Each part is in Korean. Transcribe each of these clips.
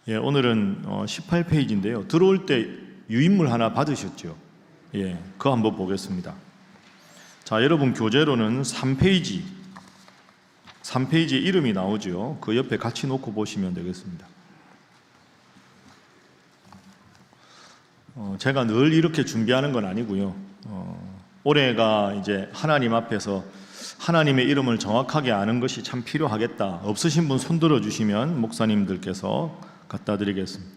예, 오늘은 18페이지인데요. 들어올 때 유인물 하나 받으셨죠? 예, 그거 한번 보겠습니다. 자, 여러분 교재로는 3페이지 이름이 나오죠. 그 옆에 같이 놓고 보시면 되겠습니다. 제가 늘 이렇게 준비하는 건 아니고요. 올해가 이제 하나님 앞에서 하나님의 이름을 정확하게 아는 것이 참 필요하겠다. 없으신 분 손 들어주시면 목사님들께서 갖다 드리겠습니다.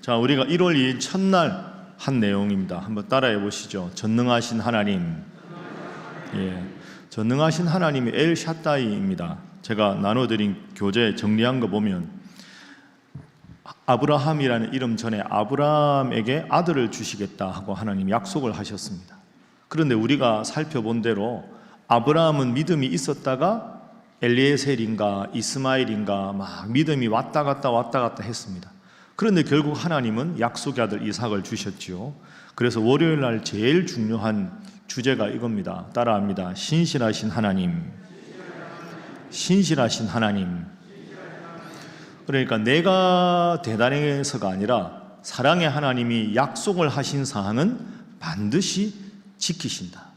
자, 우리가 1월 2일 첫날 한 내용입니다. 한번 따라해 보시죠. 전능하신 하나님. 예, 전능하신 하나님이 엘 샤다이입니다. 제가 나눠드린 교재 정리한 거 보면 아브라함이라는 이름 전에 아브라함에게 아들을 주시겠다 하고 하나님이 약속을 하셨습니다. 그런데 우리가 살펴본 대로 아브라함은 믿음이 있었다가 엘리에셀인가 이스마엘인가 막 믿음이 왔다 갔다 했습니다. 그런데 결국 하나님은 약속의 아들 이삭을 주셨지요. 그래서 월요일 날 제일 중요한 주제가 이겁니다. 따라합니다. 신실하신 하나님. 신실하신 하나님. 그러니까 내가 대단해서가 아니라 사랑의 하나님이 약속을 하신 사항은 반드시 지키신다.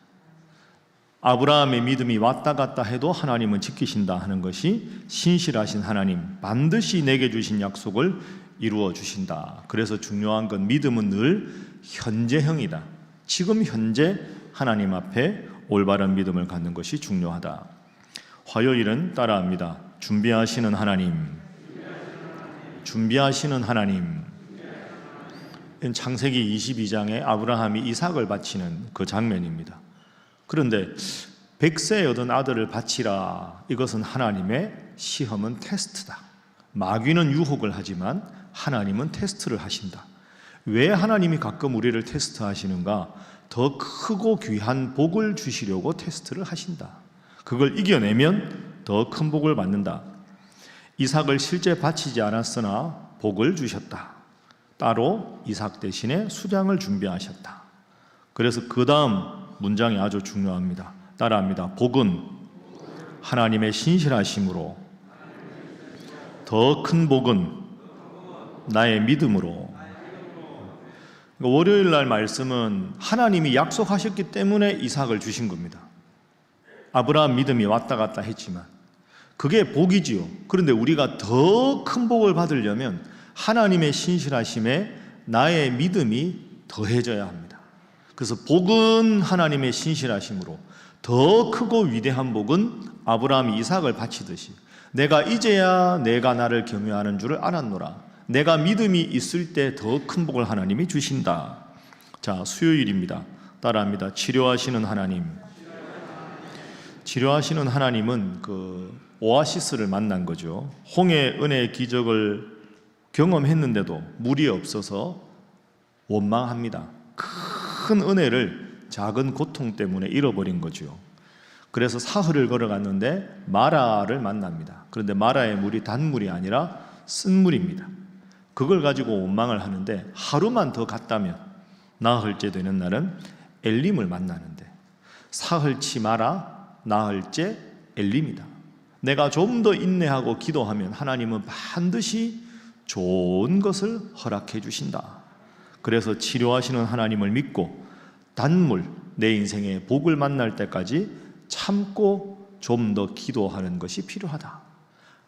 아브라함의 믿음이 왔다 갔다 해도 하나님은 지키신다 하는 것이 신실하신 하나님, 반드시 내게 주신 약속을 이루어 주신다. 그래서 중요한 건 믿음은 늘 현재형이다. 지금 현재 하나님 앞에 올바른 믿음을 갖는 것이 중요하다. 화요일은 따라합니다. 준비하시는 하나님. 준비하시는 하나님. 창세기 22장에 아브라함이 이삭을 바치는 그 장면입니다. 그런데 100세에 얻은 아들을 바치라. 이것은 하나님의 시험은 테스트다. 마귀는 유혹을 하지만 하나님은 테스트를 하신다. 왜 하나님이 가끔 우리를 테스트하시는가? 더 크고 귀한 복을 주시려고 테스트를 하신다. 그걸 이겨내면 더 큰 복을 받는다. 이삭을 실제 바치지 않았으나 복을 주셨다. 따로 이삭 대신에 수량을 준비하셨다. 그래서 그 다음 문장이 아주 중요합니다. 따라합니다. 복은 하나님의 신실하심으로, 더 큰 복은 나의 믿음으로. 월요일 날 말씀은 하나님이 약속하셨기 때문에 이삭을 주신 겁니다. 아브라함 믿음이 왔다 갔다 했지만 그게 복이지요. 그런데 우리가 더 큰 복을 받으려면 하나님의 신실하심에 나의 믿음이 더해져야 합니다. 그래서 복은 하나님의 신실하심으로, 더 크고 위대한 복은 아브라함이 이삭을 바치듯이 내가 이제야 내가 나를 경외하는 줄을 알았노라. 내가 믿음이 있을 때 더 큰 복을 하나님이 주신다. 자, 수요일입니다. 따라합니다. 치료하시는 하나님. 치료하시는 하나님은 그 오아시스를 만난 거죠. 홍해 은혜의 기적을 경험했는데도 물이 없어서 원망합니다. 큰 은혜를 작은 고통 때문에 잃어버린 거죠. 그래서 사흘을 걸어갔는데 마라를 만납니다. 그런데 마라의 물이 단물이 아니라 쓴물입니다. 그걸 가지고 원망을 하는데 하루만 더 갔다면 나흘째 되는 날은 엘림을 만나는데 사흘치 마라, 나흘째 엘림이다. 내가 좀 더 인내하고 기도하면 하나님은 반드시 좋은 것을 허락해 주신다. 그래서 치료하시는 하나님을 믿고 단물, 내 인생의 복을 만날 때까지 참고 좀 더 기도하는 것이 필요하다.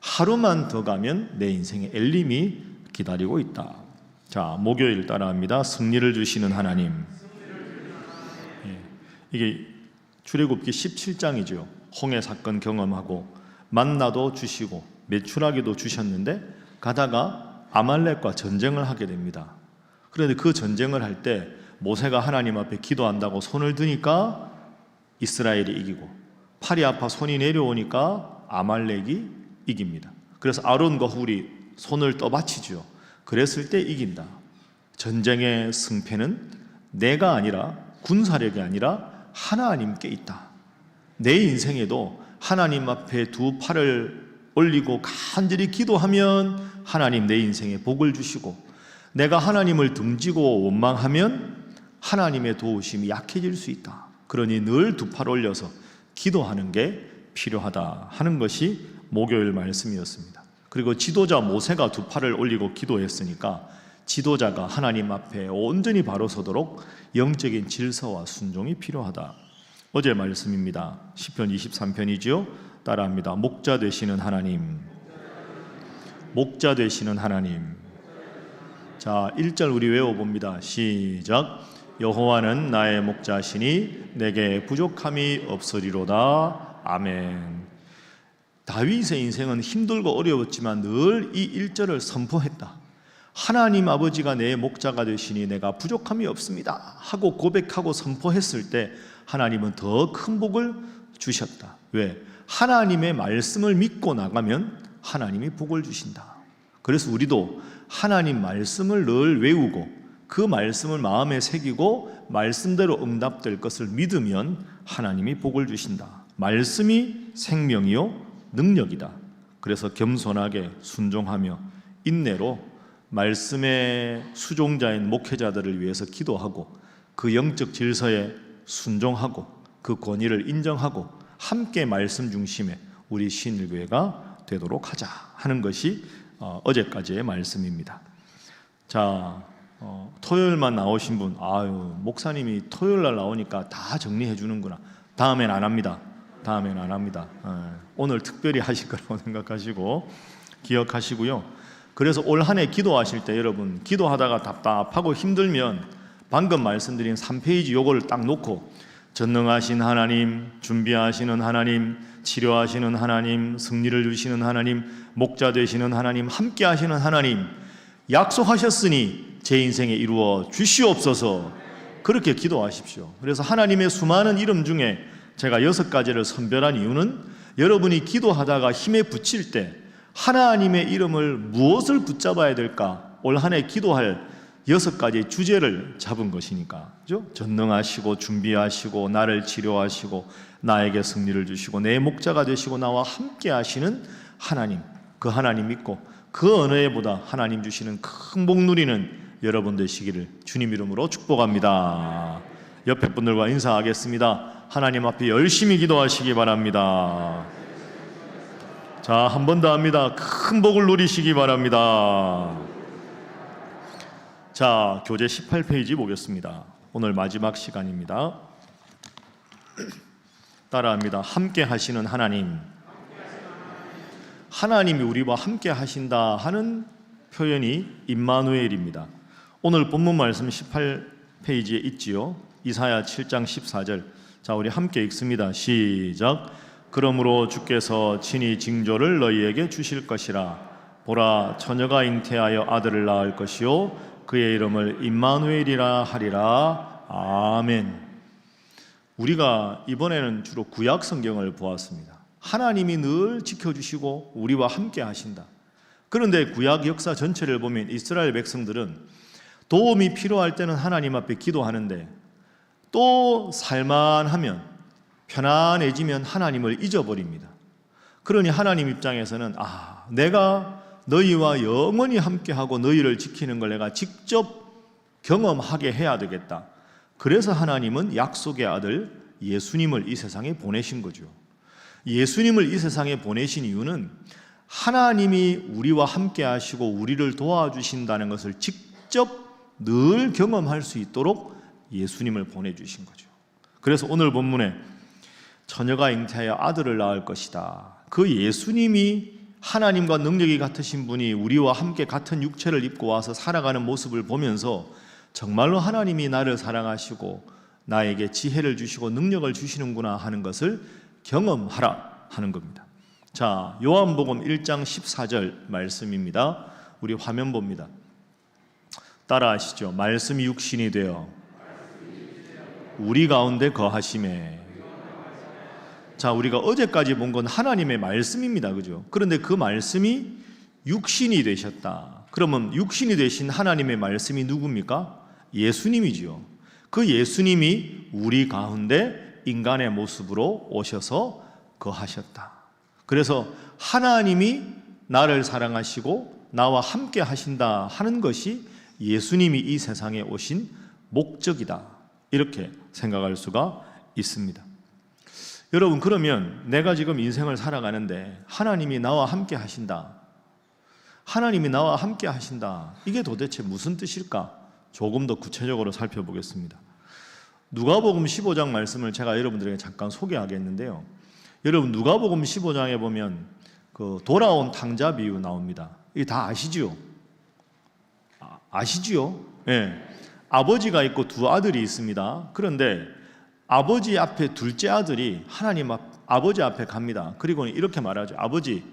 하루만 더 가면 내 인생의 엘림이 기다리고 있다. 자, 목요일 따라합니다. 승리를 주시는 하나님. 예, 이게 출애굽기 17장이죠. 홍해 사건 경험하고 만나도 주시고 메추라기도 주셨는데 가다가 아말렉과 전쟁을 하게 됩니다. 그런데 그 전쟁을 할 때 모세가 하나님 앞에 기도한다고 손을 드니까 이스라엘이 이기고, 팔이 아파 손이 내려오니까 아말렉이 이깁니다. 그래서 아론과 훌이 손을 떠받치죠. 그랬을 때 이긴다. 전쟁의 승패는 내가 아니라, 군사력이 아니라 하나님께 있다. 내 인생에도 하나님 앞에 두 팔을 올리고 간절히 기도하면 하나님 내 인생에 복을 주시고, 내가 하나님을 등지고 원망하면 하나님의 도우심이 약해질 수 있다. 그러니 늘 두 팔 올려서 기도하는 게 필요하다 하는 것이 목요일 말씀이었습니다. 그리고 지도자 모세가 두 팔을 올리고 기도했으니까 지도자가 하나님 앞에 온전히 바로 서도록 영적인 질서와 순종이 필요하다. 어제 말씀입니다. 시편 23편이지요. 따라합니다. 목자 되시는 하나님, 목자 되시는 하나님. 자, 1절 우리 외워봅니다. 시작. 여호와는 나의 목자시니 내게 부족함이 없으리로다. 아멘. 다윗의 인생은 힘들고 어려웠지만 늘 이 1절을 선포했다. 하나님 아버지가 내 목자가 되시니 내가 부족함이 없습니다 하고 고백하고 선포했을 때 하나님은 더 큰 복을 주셨다. 왜? 하나님의 말씀을 믿고 나가면 하나님이 복을 주신다. 그래서 우리도 하나님 말씀을 늘 외우고 그 말씀을 마음에 새기고 말씀대로 응답될 것을 믿으면 하나님이 복을 주신다. 말씀이 생명이요 능력이다. 그래서 겸손하게 순종하며 인내로 말씀의 수종자인 목회자들을 위해서 기도하고 그 영적 질서에 순종하고 그 권위를 인정하고 함께 말씀 중심의 우리 신일교회가 되도록 하자 하는 것이 어제까지의 말씀입니다. 자, 토요일만 나오신 분, 아유 목사님이 토요일날 나오니까 다 정리해 주는구나. 다음엔 안 합니다. 다음엔 안 합니다. 오늘 특별히 하실 거라고 생각하시고 기억하시고요. 그래서 올 한 해 기도하실 때 여러분 기도하다가 답답하고 힘들면 방금 말씀드린 3페이지 요거를 딱 놓고 전능하신 하나님, 준비하시는 하나님, 치료하시는 하나님, 승리를 주시는 하나님, 목자 되시는 하나님, 함께 하시는 하나님 약속하셨으니 제 인생에 이루어 주시옵소서. 그렇게 기도하십시오. 그래서 하나님의 수많은 이름 중에 제가 6가지를 선별한 이유는 여러분이 기도하다가 힘에 부칠 때 하나님의 이름을 무엇을 붙잡아야 될까? 올 한 해 기도할 6가지 주제를 잡은 것이니까. 그죠? 전능하시고 준비하시고 나를 치료하시고 나에게 승리를 주시고 내 목자가 되시고 나와 함께 하시는 하나님, 그 하나님 믿고 그 어느 해보다 하나님 주시는 큰 복 누리는 여러분 되시기를 주님 이름으로 축복합니다. 옆에 분들과 인사하겠습니다. 하나님 앞에 열심히 기도하시기 바랍니다. 자, 한 번 더 합니다. 큰 복을 누리시기 바랍니다. 자, 교재 18페이지 보겠습니다. 오늘 마지막 시간입니다. 따라합니다. 함께 하시는 하나님. 하나님이 우리와 함께 하신다 하는 표현이 임마누엘입니다. 오늘 본문 말씀 18페이지에 있지요. 이사야 7장 14절. 자, 우리 함께 읽습니다. 시작. 그러므로 주께서 친히 징조를 너희에게 주실 것이라. 보라, 처녀가 잉태하여 아들을 낳을 것이요 그의 이름을 임마누엘이라 하리라. 아멘. 우리가 이번에는 주로 구약 성경을 보았습니다. 하나님이 늘 지켜주시고 우리와 함께 하신다. 그런데 구약 역사 전체를 보면 이스라엘 백성들은 도움이 필요할 때는 하나님 앞에 기도하는데 또 살만하면 편안해지면 하나님을 잊어버립니다. 그러니 하나님 입장에서는 내가 너희와 영원히 함께하고 너희를 지키는 걸 내가 직접 경험하게 해야 되겠다. 그래서 하나님은 약속의 아들 예수님을 이 세상에 보내신 거죠. 예수님을 이 세상에 보내신 이유는 하나님이 우리와 함께 하시고 우리를 도와주신다는 것을 직접 늘 경험할 수 있도록 예수님을 보내주신 거죠. 그래서 오늘 본문에 처녀가 잉태하여 아들을 낳을 것이다. 그 예수님이 하나님과 능력이 같으신 분이 우리와 함께 같은 육체를 입고 와서 살아가는 모습을 보면서 정말로 하나님이 나를 사랑하시고 나에게 지혜를 주시고 능력을 주시는구나 하는 것을 경험하라 하는 겁니다. 자, 요한복음 1장 14절 말씀입니다. 우리 화면 봅니다. 따라하시죠. 말씀이 육신이 되어 우리 가운데 거하심에. 자, 우리가 어제까지 본 건 하나님의 말씀입니다. 그죠? 그런데 그 말씀이 육신이 되셨다. 그러면 육신이 되신 하나님의 말씀이 누굽니까? 예수님이지요. 그 예수님이 우리 가운데 인간의 모습으로 오셔서 거하셨다. 그래서 하나님이 나를 사랑하시고 나와 함께 하신다 하는 것이 예수님이 이 세상에 오신 목적이다. 이렇게 생각할 수가 있습니다. 여러분, 그러면 내가 지금 인생을 살아가는데 하나님이 나와 함께 하신다. 하나님이 나와 함께 하신다. 이게 도대체 무슨 뜻일까? 조금 더 구체적으로 살펴보겠습니다. 누가복음 15장 말씀을 제가 여러분들에게 잠깐 소개하겠는데요. 여러분 누가복음 15장에 보면 그 돌아온 탕자 비유 나옵니다. 이게 다 아시지요? 아시지요? 예. 아버지가 있고 두 아들이 있습니다. 그런데 아버지 앞에 둘째 아들이 하나님 아버지 앞에 갑니다. 그리고 이렇게 말하죠. 아버지,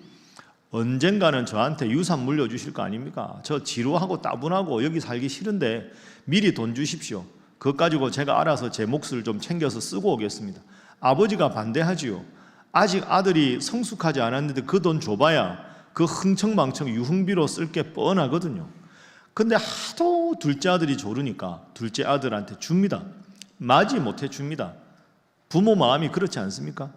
언젠가는 저한테 유산 물려주실 거 아닙니까? 저 지루하고 따분하고 여기 살기 싫은데 미리 돈 주십시오. 그것 가지고 제가 알아서 제 몫을 좀 챙겨서 쓰고 오겠습니다. 아버지가 반대하지요. 아직 아들이 성숙하지 않았는데 그 돈 줘봐야 그 흥청망청 유흥비로 쓸 게 뻔하거든요. 근데 하도 둘째 아들이 조르니까 둘째 아들한테 줍니다. 마지 못해 줍니다. 부모 마음이 그렇지 않습니까?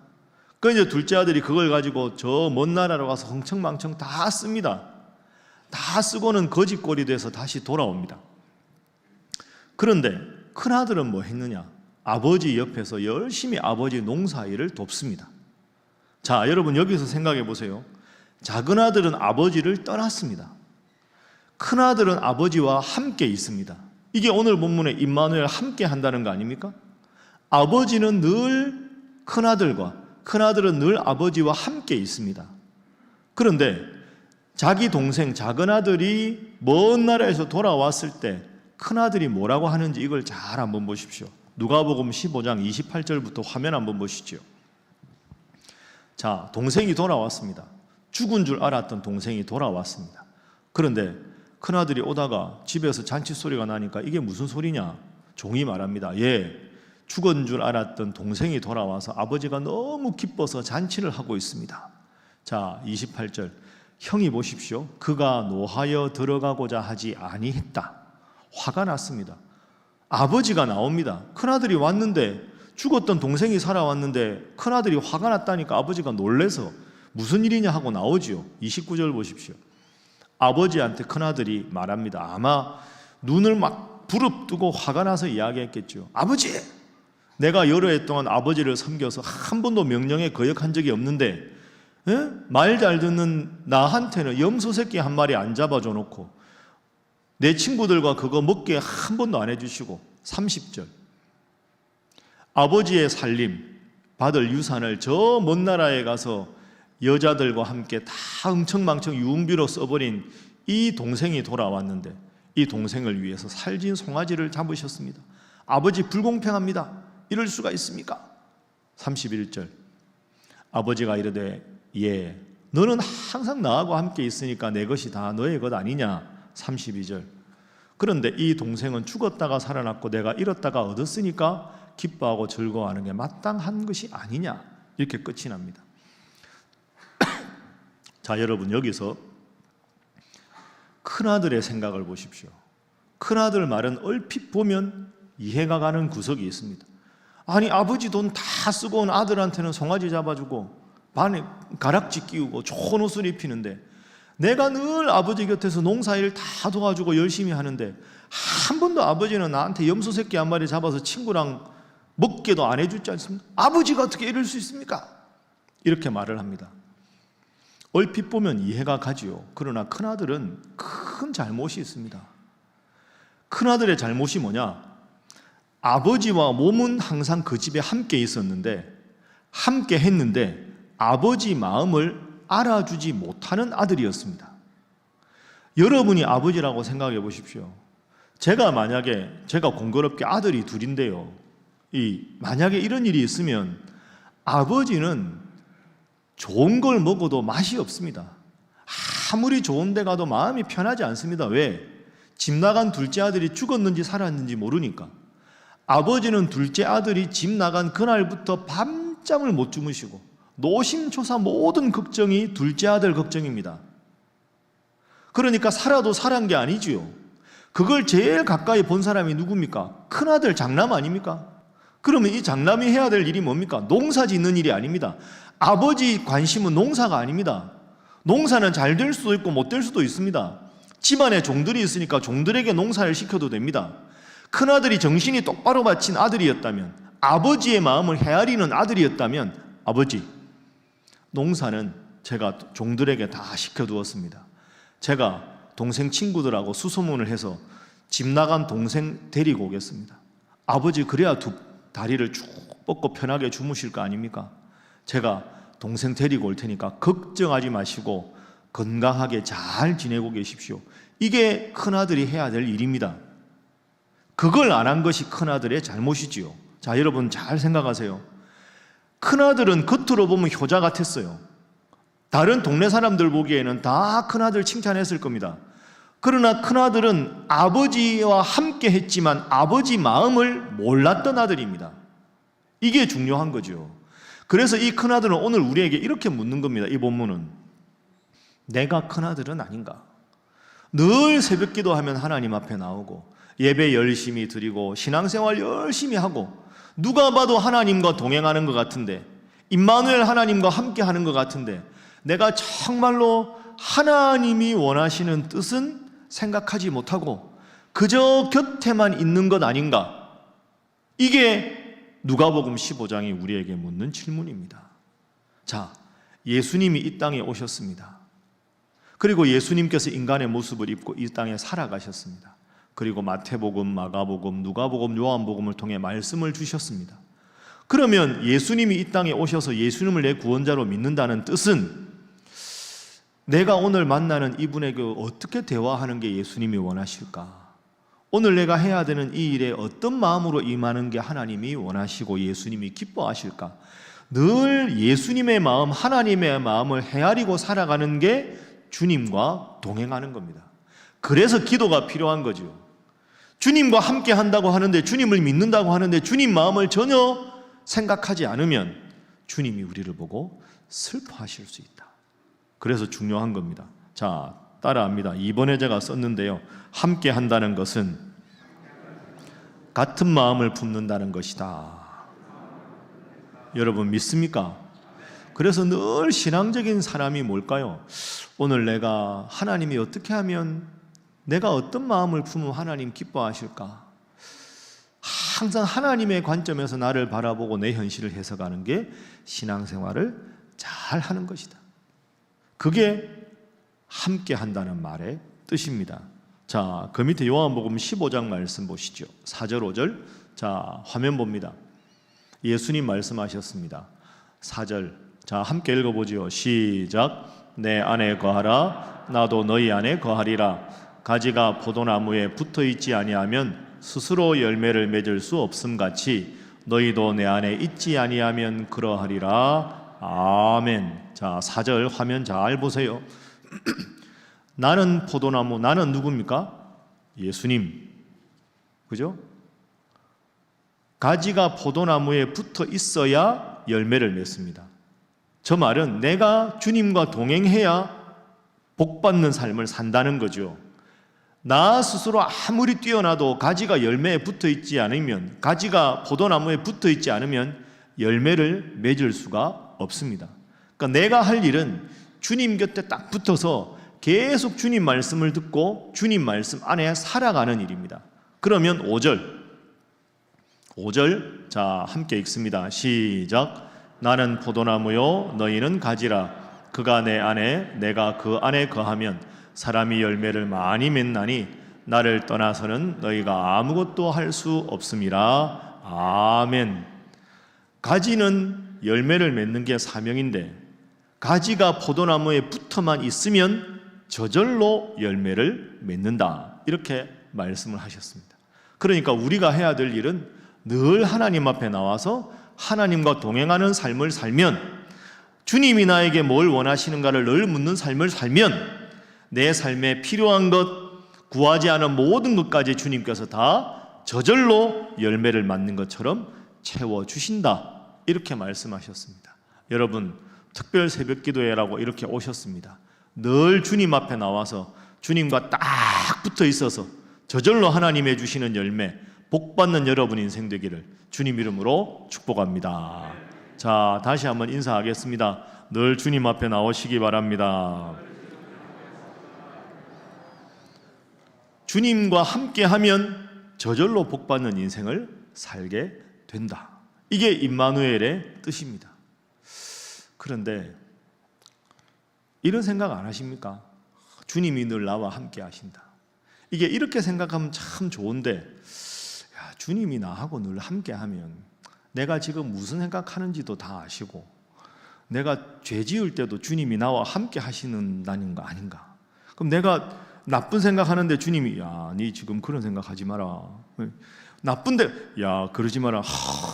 그 이제 둘째 아들이 그걸 가지고 저 먼 나라로 가서 흥청망청 다 씁니다. 다 쓰고는 거지꼴이 돼서 다시 돌아옵니다. 그런데 큰 아들은 뭐 했느냐? 아버지 옆에서 열심히 아버지 농사일을 돕습니다. 자, 여러분 여기서 생각해 보세요. 작은 아들은 아버지를 떠났습니다. 큰 아들은 아버지와 함께 있습니다. 이게 오늘 본문의 임마누엘 함께 한다는 거 아닙니까? 아버지는 늘 큰 아들과 큰 아들은 늘 아버지와 함께 있습니다. 그런데 자기 동생 작은 아들이 먼 나라에서 돌아왔을 때 큰 아들이 뭐라고 하는지 이걸 잘 한번 보십시오. 누가복음 15장 28절부터 화면 한번 보시죠. 자, 동생이 돌아왔습니다. 죽은 줄 알았던 동생이 돌아왔습니다. 그런데 큰아들이 오다가 집에서 잔치 소리가 나니까 이게 무슨 소리냐? 종이 말합니다. 예, 죽은 줄 알았던 동생이 돌아와서 아버지가 너무 기뻐서 잔치를 하고 있습니다. 자, 28절. 형이 보십시오. 그가 노하여 들어가고자 하지 아니했다. 화가 났습니다. 아버지가 나옵니다. 큰아들이 왔는데 죽었던 동생이 살아왔는데 큰아들이 화가 났다니까 아버지가 놀래서 무슨 일이냐 하고 나오지요. 29절 보십시오. 아버지한테 큰아들이 말합니다. 아마 눈을 막 부릅뜨고 화가 나서 이야기했겠죠. 아버지! 내가 여러 해 동안 아버지를 섬겨서 한 번도 명령에 거역한 적이 없는데 말 잘 듣는 나한테는 염소 새끼 한 마리 안 잡아줘 놓고 내 친구들과 그거 먹게 한 번도 안 해주시고 30절 아버지의 살림 받을 유산을 저 먼 나라에 가서 여자들과 함께 다 흥청망청 유흥비로 써버린 이 동생이 돌아왔는데 이 동생을 위해서 살진 송아지를 잡으셨습니다. 아버지 불공평합니다. 이럴 수가 있습니까? 31절 아버지가 이르되 예 너는 항상 나하고 함께 있으니까 내 것이 다 너의 것 아니냐. 32절 그런데 이 동생은 죽었다가 살아났고 내가 잃었다가 얻었으니까 기뻐하고 즐거워하는 게 마땅한 것이 아니냐. 이렇게 끝이 납니다. 자, 여러분 여기서 큰아들의 생각을 보십시오. 큰아들 말은 얼핏 보면 이해가 가는 구석이 있습니다. 아니 아버지 돈 다 쓰고 온 아들한테는 송아지 잡아주고 반에 가락지 끼우고 좋은 옷을 입히는데 내가 늘 아버지 곁에서 농사일 다 도와주고 열심히 하는데 한 번도 아버지는 나한테 염소 새끼 한 마리 잡아서 친구랑 먹게도 안 해주지 않습니까? 아버지가 어떻게 이럴 수 있습니까? 이렇게 말을 합니다. 얼핏 보면 이해가 가지요. 그러나 큰아들은 큰 잘못이 있습니다. 큰아들의 잘못이 뭐냐? 아버지와 몸은 항상 그 집에 함께 있었는데 함께 했는데 아버지 마음을 알아주지 못하는 아들이었습니다. 여러분이 아버지라고 생각해 보십시오. 제가 공교롭게 아들이 둘인데요. 만약에 이런 일이 있으면 아버지는 좋은 걸 먹어도 맛이 없습니다. 아무리 좋은 데 가도 마음이 편하지 않습니다. 왜? 집 나간 둘째 아들이 죽었는지 살았는지 모르니까. 아버지는 둘째 아들이 집 나간 그날부터 밤잠을 못 주무시고 노심초사 모든 걱정이 둘째 아들 걱정입니다. 그러니까 살아도 살한 게 아니지요. 그걸 제일 가까이 본 사람이 누굽니까? 큰아들 장남 아닙니까? 그러면 이 장남이 해야 될 일이 뭡니까? 농사 짓는 일이 아닙니다. 아버지 관심은 농사가 아닙니다. 농사는 잘 될 수도 있고 못 될 수도 있습니다. 집안에 종들이 있으니까 종들에게 농사를 시켜도 됩니다. 큰아들이 정신이 똑바로 바친 아들이었다면, 아버지의 마음을 헤아리는 아들이었다면, 아버지, 농사는 제가 종들에게 다 시켜두었습니다. 제가 동생 친구들하고 수소문을 해서 집 나간 동생 데리고 오겠습니다. 아버지 그래야 두 다리를 쭉 뻗고 편하게 주무실 거 아닙니까? 제가 동생 데리고 올 테니까 걱정하지 마시고 건강하게 잘 지내고 계십시오. 이게 큰아들이 해야 될 일입니다. 그걸 안 한 것이 큰아들의 잘못이지요. 자, 여러분 잘 생각하세요. 큰아들은 겉으로 보면 효자 같았어요. 다른 동네 사람들 보기에는 다 큰아들 칭찬했을 겁니다. 그러나 큰아들은 아버지와 함께 했지만 아버지 마음을 몰랐던 아들입니다. 이게 중요한 거죠. 그래서 이 큰아들은 오늘 우리에게 이렇게 묻는 겁니다. 이 본문은 내가 큰아들은 아닌가? 늘 새벽 기도하면 하나님 앞에 나오고 예배 열심히 드리고 신앙생활 열심히 하고 누가 봐도 하나님과 동행하는 것 같은데 임마누엘 하나님과 함께 하는 것 같은데 내가 정말로 하나님이 원하시는 뜻은 생각하지 못하고 그저 곁에만 있는 것 아닌가? 이게 누가복음 15장이 우리에게 묻는 질문입니다. 자, 예수님이 이 땅에 오셨습니다. 그리고 예수님께서 인간의 모습을 입고 이 땅에 살아가셨습니다. 그리고 마태복음, 마가복음, 누가복음, 요한복음을 통해 말씀을 주셨습니다. 그러면 예수님이 이 땅에 오셔서 예수님을 내 구원자로 믿는다는 뜻은 내가 오늘 만나는 이분에게 어떻게 대화하는 게 예수님이 원하실까? 오늘 내가 해야 되는 이 일에 어떤 마음으로 임하는 게 하나님이 원하시고 예수님이 기뻐하실까? 늘 예수님의 마음, 하나님의 마음을 헤아리고 살아가는 게 주님과 동행하는 겁니다. 그래서 기도가 필요한 거죠. 주님과 함께 한다고 하는데, 주님을 믿는다고 하는데 주님 마음을 전혀 생각하지 않으면 주님이 우리를 보고 슬퍼하실 수 있다. 그래서 중요한 겁니다. 자, 따라합니다. 이번에 제가 썼는데요. 함께 한다는 것은 같은 마음을 품는다는 것이다. 여러분 믿습니까? 그래서 늘 신앙적인 사람이 뭘까요? 오늘 내가 하나님이 어떻게 하면 내가 어떤 마음을 품으면 하나님 기뻐하실까? 항상 하나님의 관점에서 나를 바라보고 내 현실을 해석하는 게 신앙생활을 잘 하는 것이다. 그게 함께 한다는 말의 뜻입니다. 자, 그 밑에 요한복음 15장 말씀 보시죠. 4절 5절. 자, 화면 봅니다. 예수님 말씀하셨습니다. 4절. 자, 함께 읽어보지요. 시작. 내 안에 거하라 나도 너희 안에 거하리라. 가지가 포도나무에 붙어있지 아니하면 스스로 열매를 맺을 수 없음같이 너희도 내 안에 있지 아니하면 그러하리라. 아멘. 자, 4절 화면 잘 보세요. 나는 포도나무, 나는 누굽니까? 예수님. 그죠? 가지가 포도나무에 붙어 있어야 열매를 맺습니다. 저 말은 내가 주님과 동행해야 복받는 삶을 산다는 거죠. 나 스스로 아무리 뛰어나도 가지가 열매에 붙어 있지 않으면, 가지가 포도나무에 붙어 있지 않으면 열매를 맺을 수가 없습니다. 그러니까 내가 할 일은 주님 곁에 딱 붙어서 계속 주님 말씀을 듣고 주님 말씀 안에 살아가는 일입니다. 그러면 5절 자, 함께 읽습니다. 시작. 나는 포도나무요 너희는 가지라. 그가 내 안에 내가 그 안에 거하면 사람이 열매를 많이 맺나니 나를 떠나서는 너희가 아무것도 할 수 없음이라. 아멘. 가지는 열매를 맺는 게 사명인데 가지가 포도나무에 붙어만 있으면 저절로 열매를 맺는다. 이렇게 말씀을 하셨습니다. 그러니까 우리가 해야 될 일은 늘 하나님 앞에 나와서 하나님과 동행하는 삶을 살면, 주님이 나에게 뭘 원하시는가를 늘 묻는 삶을 살면 내 삶에 필요한 것, 구하지 않은 모든 것까지 주님께서 다 저절로 열매를 맺는 것처럼 채워주신다. 이렇게 말씀하셨습니다. 여러분, 특별 새벽 기도회라고 이렇게 오셨습니다. 늘 주님 앞에 나와서 주님과 딱 붙어 있어서 저절로 하나님의 주시는 열매, 복받는 여러분 인생 되기를 주님 이름으로 축복합니다. 자, 다시 한번 인사하겠습니다. 늘 주님 앞에 나오시기 바랍니다. 주님과 함께하면 저절로 복받는 인생을 살게 된다. 이게 임마누엘의 뜻입니다. 그런데 이런 생각 안 하십니까? 주님이 늘 나와 함께 하신다. 이게 이렇게 생각하면 참 좋은데, 야, 주님이 나하고 늘 함께 하면 내가 지금 무슨 생각하는지도 다 아시고, 내가 죄 지을 때도 주님이 나와 함께 하시는다는 거 아닌가? 그럼 내가 나쁜 생각하는데 주님이, 야, 니 지금 그런 생각하지 마라. 나쁜데, 야, 그러지 마라.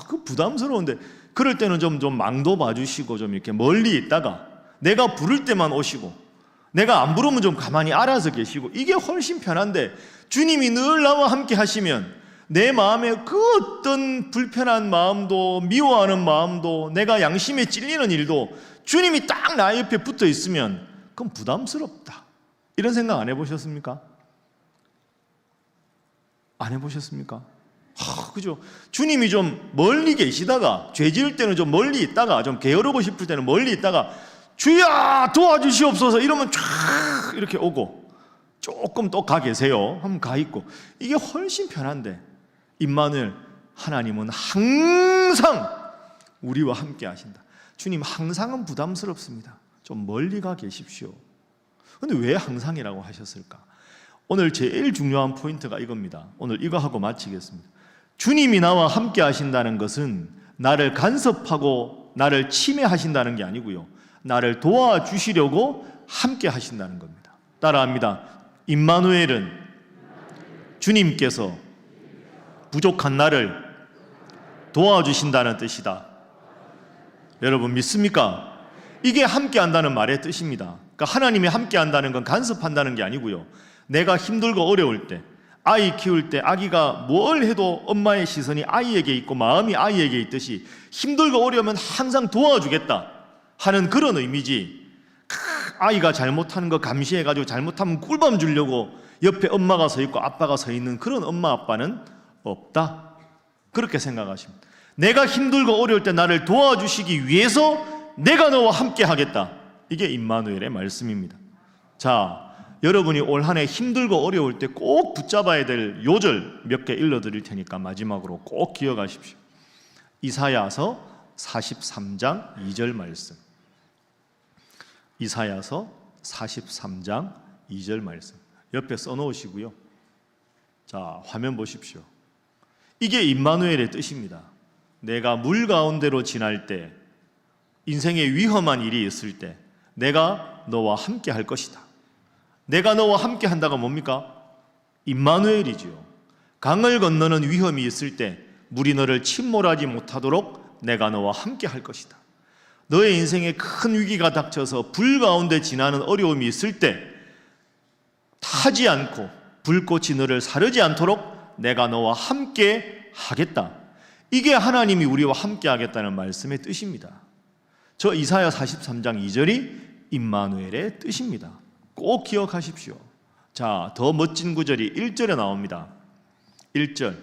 그 부담스러운데, 그럴 때는 좀 망도 봐주시고 좀 이렇게 멀리 있다가 내가 부를 때만 오시고, 내가 안 부르면 좀 가만히 알아서 계시고, 이게 훨씬 편한데, 주님이 늘 나와 함께 하시면 내 마음에 그 어떤 불편한 마음도, 미워하는 마음도, 내가 양심에 찔리는 일도 주님이 딱 나 옆에 붙어 있으면 그건 부담스럽다. 이런 생각 안 해보셨습니까? 안 해보셨습니까? 그죠? 주님이 좀 멀리 계시다가, 죄 지을 때는 좀 멀리 있다가, 좀 게으르고 싶을 때는 멀리 있다가, 주야 도와주시옵소서 이러면 쫙 이렇게 오고, 조금 또 가 계세요 하면 가 있고, 이게 훨씬 편한데, 임마누엘, 하나님은 항상 우리와 함께 하신다. 주님 항상은 부담스럽습니다. 좀 멀리 가 계십시오. 근데 왜 항상이라고 하셨을까? 오늘 제일 중요한 포인트가 이겁니다. 오늘 이거 하고 마치겠습니다. 주님이 나와 함께 하신다는 것은 나를 간섭하고 나를 침해하신다는 게 아니고요, 나를 도와주시려고 함께 하신다는 겁니다. 따라합니다. 임마누엘은 주님께서 부족한 나를 도와주신다는 뜻이다. 여러분 믿습니까? 이게 함께 한다는 말의 뜻입니다. 그러니까 하나님이 함께 한다는 건 간섭한다는 게 아니고요, 내가 힘들고 어려울 때, 아이 키울 때 아기가 뭘 해도 엄마의 시선이 아이에게 있고 마음이 아이에게 있듯이 힘들고 어려우면 항상 도와주겠다 하는 그런 의미지, 아이가 잘못하는 거 감시해가지고 잘못하면 꿀밤 주려고 옆에 엄마가 서 있고 아빠가 서 있는 그런 엄마 아빠는 없다. 그렇게 생각하십니다. 내가 힘들고 어려울 때 나를 도와주시기 위해서 내가 너와 함께 하겠다. 이게 임마누엘의 말씀입니다. 자, 여러분이 올 한 해 힘들고 어려울 때 꼭 붙잡아야 될 요절 몇 개 일러드릴 테니까 마지막으로 꼭 기억하십시오. 이사야서 43장 2절 말씀. 이사야서 43장 2절 말씀. 옆에 써놓으시고요. 자, 화면 보십시오. 이게 임마누엘의 뜻입니다. 내가 물 가운데로 지날 때, 인생에 위험한 일이 있을 때 내가 너와 함께 할 것이다. 내가 너와 함께 한다가 뭡니까? 임마누엘이지요. 강을 건너는 위험이 있을 때 물이 너를 침몰하지 못하도록 내가 너와 함께 할 것이다. 너의 인생에 큰 위기가 닥쳐서 불 가운데 지나는 어려움이 있을 때 타지 않고 불꽃이 너를 사르지 않도록 내가 너와 함께 하겠다. 이게 하나님이 우리와 함께 하겠다는 말씀의 뜻입니다. 저 이사야 43장 2절이 임마누엘의 뜻입니다. 꼭 기억하십시오. 자, 더 멋진 구절이 1절에 나옵니다. 1절,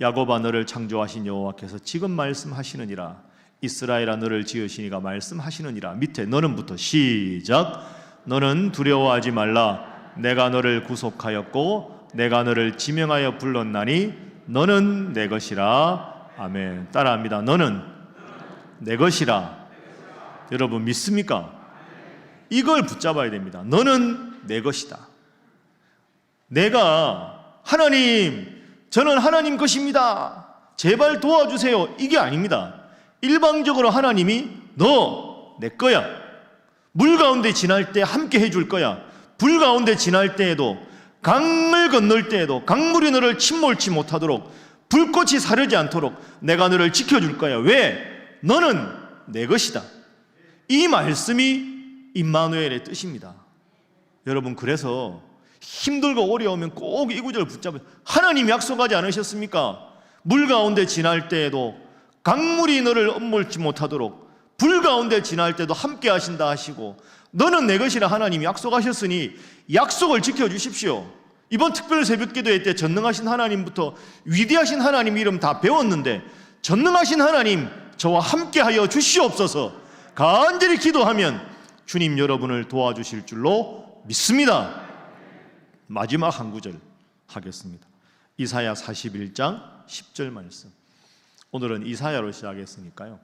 야곱아 너를 창조하신 여호와께서 지금 말씀하시느니라. 이스라엘아 너를 지으시니가 말씀하시느니라. 밑에 너는부터 시작. 너는 두려워하지 말라. 내가 너를 구속하였고 내가 너를 지명하여 불렀나니 너는 내 것이라. 아멘. 따라합니다. 너는 내 것이라. 여러분 믿습니까? 이걸 붙잡아야 됩니다. 너는 내 것이다. 내가 하나님, 저는 하나님 것입니다. 제발 도와주세요. 이게 아닙니다. 일방적으로 하나님이 너 내 거야. 물 가운데 지날 때 함께 해줄 거야. 불 가운데 지날 때에도, 강을 건널 때에도 강물이 너를 침몰치 못하도록, 불꽃이 사르지 않도록 내가 너를 지켜줄 거야. 왜? 너는 내 것이다. 이 말씀이 임마누엘의 뜻입니다. 여러분, 그래서 힘들고 어려우면 꼭 이 구절을 붙잡으세요. 하나님 약속하지 않으셨습니까? 물 가운데 지날 때에도 강물이 너를 엄몰지 못하도록, 불 가운데 지날 때도 함께 하신다 하시고, 너는 내 것이라 하나님이 약속하셨으니 약속을 지켜주십시오. 이번 특별 새벽기도회 때 전능하신 하나님부터 위대하신 하나님 이름 다 배웠는데, 전능하신 하나님 저와 함께 하여 주시옵소서 간절히 기도하면 주님 여러분을 도와주실 줄로 믿습니다. 마지막 한 구절 하겠습니다. 이사야 41장 10절 말씀. 오늘은 이사야로 시작했으니까요,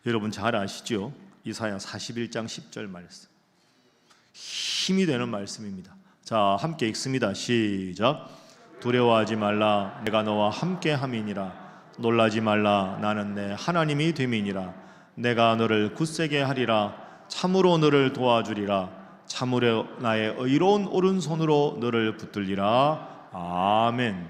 여러분 잘 아시죠? 이사야 41장 10절 말씀. 힘이 되는 말씀입니다. 자, 함께 읽습니다. 시작. 두려워하지 말라. 내가 너와 함께 함이니라. 놀라지 말라. 나는 내 하나님이 됨이니라. 내가 너를 굳세게 하리라. 참으로 너를 도와주리라. 참으로 나의 의로운 오른손으로 너를 붙들리라. 아멘.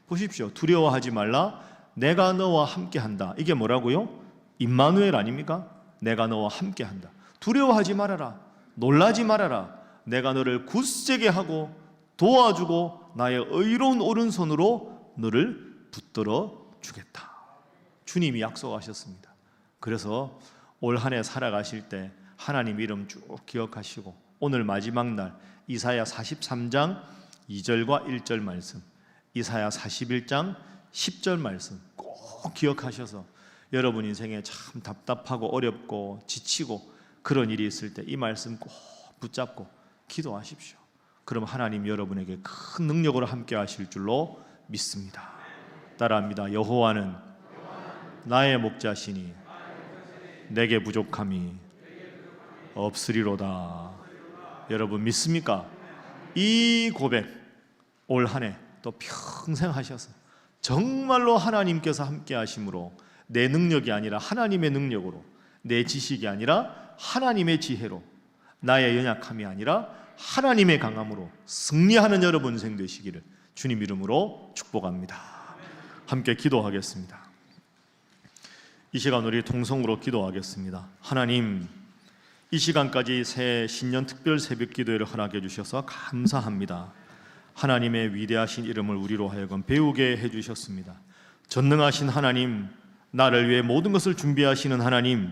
보십시오. 두려워하지 말라. 내가 너와 함께한다. 이게 뭐라고요? 임마누엘 아닙니까? 내가 너와 함께한다. 두려워하지 말아라. 놀라지 말아라. 내가 너를 굳세게 하고 도와주고 나의 의로운 오른손으로 너를 붙들어 주겠다. 주님이 약속하셨습니다. 그래서 올 한 해 살아가실 때 하나님 이름 쭉 기억하시고 오늘 마지막 날 이사야 43장 2절과 1절 말씀, 이사야 41장 10절 말씀 꼭 기억하셔서 여러분 인생에 참 답답하고 어렵고 지치고 그런 일이 있을 때 이 말씀 꼭 붙잡고 기도하십시오. 그럼 하나님 여러분에게 큰 능력으로 함께 하실 줄로 믿습니다. 따라합니다. 여호와는 나의 목자시니 내게 부족함이 없으리로다. 여러분 믿습니까? 이 고백 올 한 해 또 평생 하셔서 정말로 하나님께서 함께 하심으로 내 능력이 아니라 하나님의 능력으로, 내 지식이 아니라 하나님의 지혜로, 나의 연약함이 아니라 하나님의 강함으로 승리하는 여러분 인생 되시기를 주님 이름으로 축복합니다. 함께 기도하겠습니다. 이 시간 우리 통성으로 기도하겠습니다. 하나님, 이 시간까지 새 신년 특별 새벽 기도회를 허락해 주셔서 감사합니다. 하나님의 위대하신 이름을 우리로 하여금 배우게 해주셨습니다. 전능하신 하나님, 나를 위해 모든 것을 준비하시는 하나님,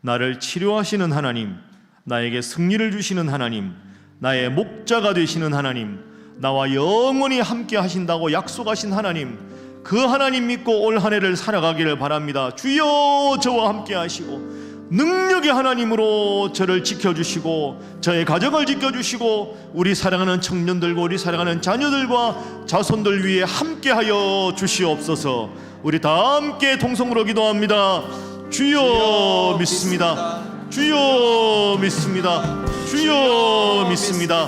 나를 치료하시는 하나님, 나에게 승리를 주시는 하나님, 나의 목자가 되시는 하나님, 나와 영원히 함께 하신다고 약속하신 하나님, 그 하나님 믿고 올 한 해를 살아가기를 바랍니다. 주여 저와 함께 하시고 능력의 하나님으로 저를 지켜주시고 저의 가정을 지켜주시고 우리 사랑하는 청년들과 우리 사랑하는 자녀들과 자손들 위해 함께하여 주시옵소서. 우리 다 함께 통성으로 기도합니다. 주여 믿습니다. 주여 믿습니다. 주여 믿습니다.